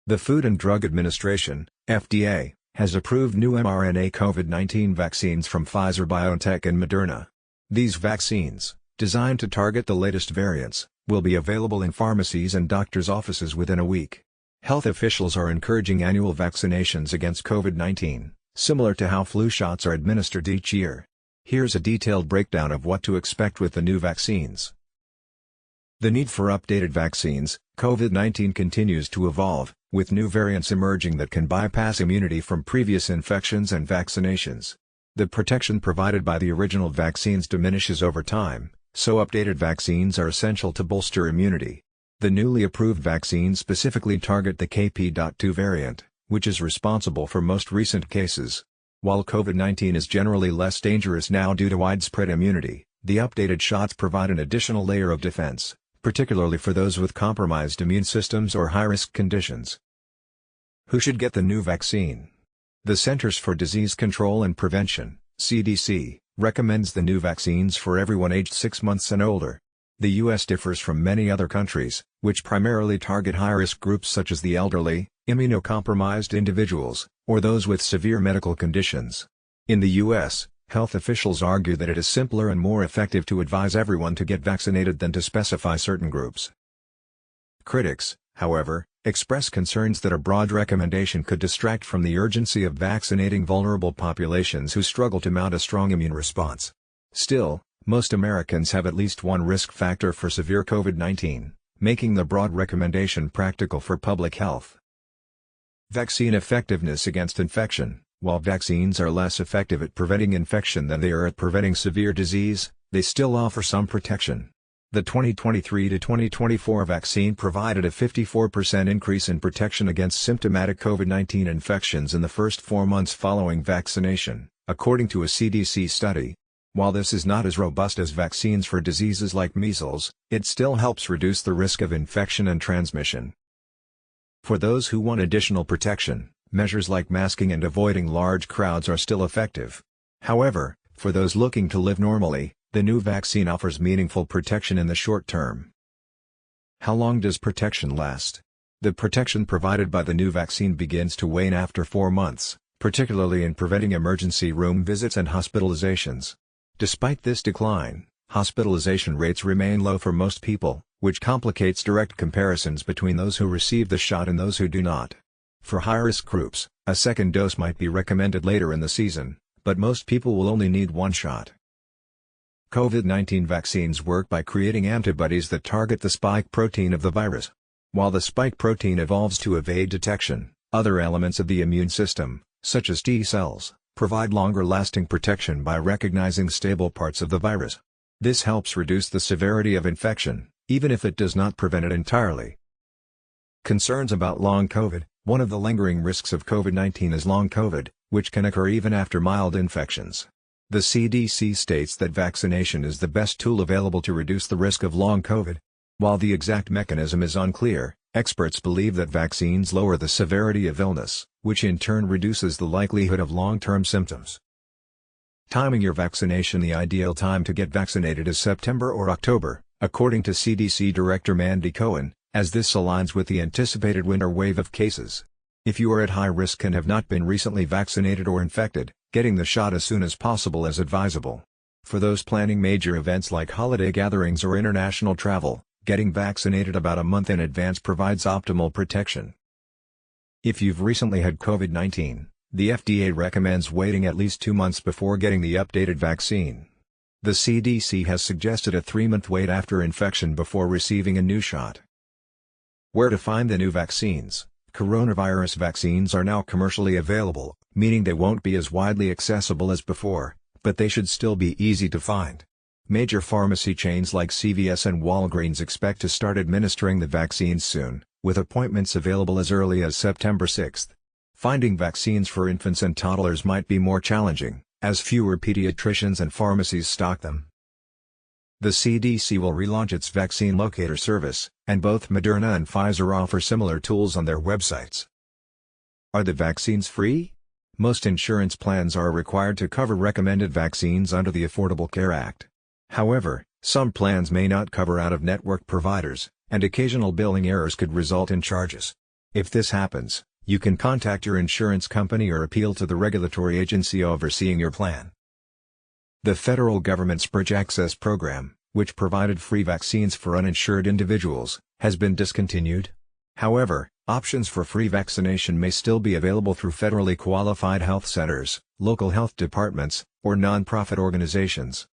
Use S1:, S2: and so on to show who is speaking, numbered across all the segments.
S1: The Food and Drug Administration, FDA, has approved new mRNA COVID-19 vaccines from Pfizer-BioNTech and Moderna. These vaccines, designed to target the latest variants, will be available in pharmacies and doctors' offices within a week. Health officials are encouraging annual vaccinations against COVID-19, similar to how flu shots are administered each year. Here's a detailed breakdown of what to expect with the new vaccines. The need for updated vaccines. COVID-19 continues to evolve, with new variants emerging that can bypass immunity from previous infections and vaccinations. The protection provided by the original vaccines diminishes over time, so updated vaccines are essential to bolster immunity. The newly approved vaccines specifically target the KP.2 variant, which is responsible for most recent cases. While COVID-19 is generally less dangerous now due to widespread immunity, the updated shots provide an additional layer of defense, particularly for those with compromised immune systems or high-risk conditions. Who should get the new vaccine? The Centers for Disease Control and Prevention, CDC, recommends the new vaccines for everyone aged 6 months and older. The U.S. differs from many other countries, which primarily target high-risk groups such as the elderly, immunocompromised individuals, or those with severe medical conditions. In the U.S., health officials argue that it is simpler and more effective to advise everyone to get vaccinated than to specify certain groups. Critics, however, express concerns that a broad recommendation could distract from the urgency of vaccinating vulnerable populations who struggle to mount a strong immune response. Still, most Americans have at least one risk factor for severe COVID-19, making the broad recommendation practical for public health. Vaccine effectiveness against infection. While vaccines are less effective at preventing infection than they are at preventing severe disease, they still offer some protection. The 2023 to 2024 vaccine provided a 54% increase in protection against symptomatic COVID-19 infections in the first 4 months following vaccination, according to a CDC study. While this is not as robust as vaccines for diseases like measles, it still helps reduce the risk of infection and transmission. For those who want additional protection, measures like masking and avoiding large crowds are still effective. However, for those looking to live normally, the new vaccine offers meaningful protection in the short term. How long does protection last? The protection provided by the new vaccine begins to wane after 4 months, particularly in preventing emergency room visits and hospitalizations. Despite this decline, hospitalization rates remain low for most people, which complicates direct comparisons between those who receive the shot and those who do not. For high-risk groups, a second dose might be recommended later in the season, but most people will only need one shot. COVID-19 vaccines work by creating antibodies that target the spike protein of the virus. While the spike protein evolves to evade detection, other elements of the immune system, such as T cells, provide longer-lasting protection by recognizing stable parts of the virus. This helps reduce the severity of infection, even if it does not prevent it entirely. Concerns about long COVID. One of the lingering risks of COVID-19 is long COVID, which can occur even after mild infections. The CDC states that vaccination is the best tool available to reduce the risk of long COVID. While the exact mechanism is unclear, experts believe that vaccines lower the severity of illness, which in turn reduces the likelihood of long-term symptoms. Timing your vaccination. The ideal time to get vaccinated is September or October, according to CDC Director Mandy Cohen, as this aligns with the anticipated winter wave of cases. If you are at high risk and have not been recently vaccinated or infected, getting the shot as soon as possible is advisable. For those planning major events like holiday gatherings or international travel, getting vaccinated about a month in advance provides optimal protection. If you've recently had COVID-19, the FDA recommends waiting at least 2 months before getting the updated vaccine. The CDC has suggested a 3-month wait after infection before receiving a new shot. Where to find the new vaccines? Coronavirus vaccines are now commercially available, meaning they won't be as widely accessible as before, but they should still be easy to find. Major pharmacy chains like CVS and Walgreens expect to start administering the vaccines soon, with appointments available as early as September 6. Finding vaccines for infants and toddlers might be more challenging, as fewer pediatricians and pharmacies stock them. The CDC will relaunch its vaccine locator service, and both Moderna and Pfizer offer similar tools on their websites. Are the vaccines free? Most insurance plans are required to cover recommended vaccines under the Affordable Care Act. However, some plans may not cover out-of-network providers, and occasional billing errors could result in charges. If this happens, you can contact your insurance company or appeal to the regulatory agency overseeing your plan. The federal government's Bridge Access Program, which provided free vaccines for uninsured individuals, has been discontinued. However, options for free vaccination may still be available through federally qualified health centers, local health departments, or nonprofit organizations.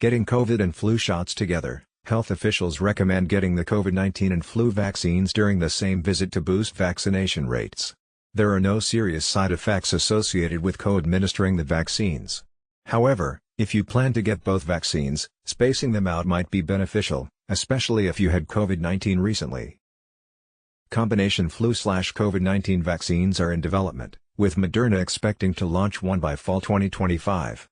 S1: Getting COVID and flu shots together. Health officials recommend getting the COVID-19 and flu vaccines during the same visit to boost vaccination rates. There are no serious side effects associated with co-administering the vaccines. However, if you plan to get both vaccines, spacing them out might be beneficial, especially if you had COVID-19 recently. Combination flu/COVID-19 vaccines are in development, with Moderna expecting to launch one by fall 2025.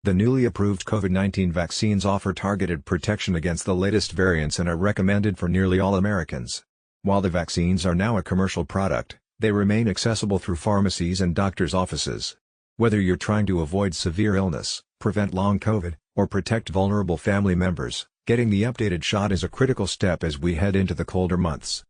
S1: The newly approved COVID-19 vaccines offer targeted protection against the latest variants and are recommended for nearly all Americans. While the vaccines are now a commercial product, they remain accessible through pharmacies and doctors' offices. Whether you're trying to avoid severe illness, prevent long COVID, or protect vulnerable family members, getting the updated shot is a critical step as we head into the colder months.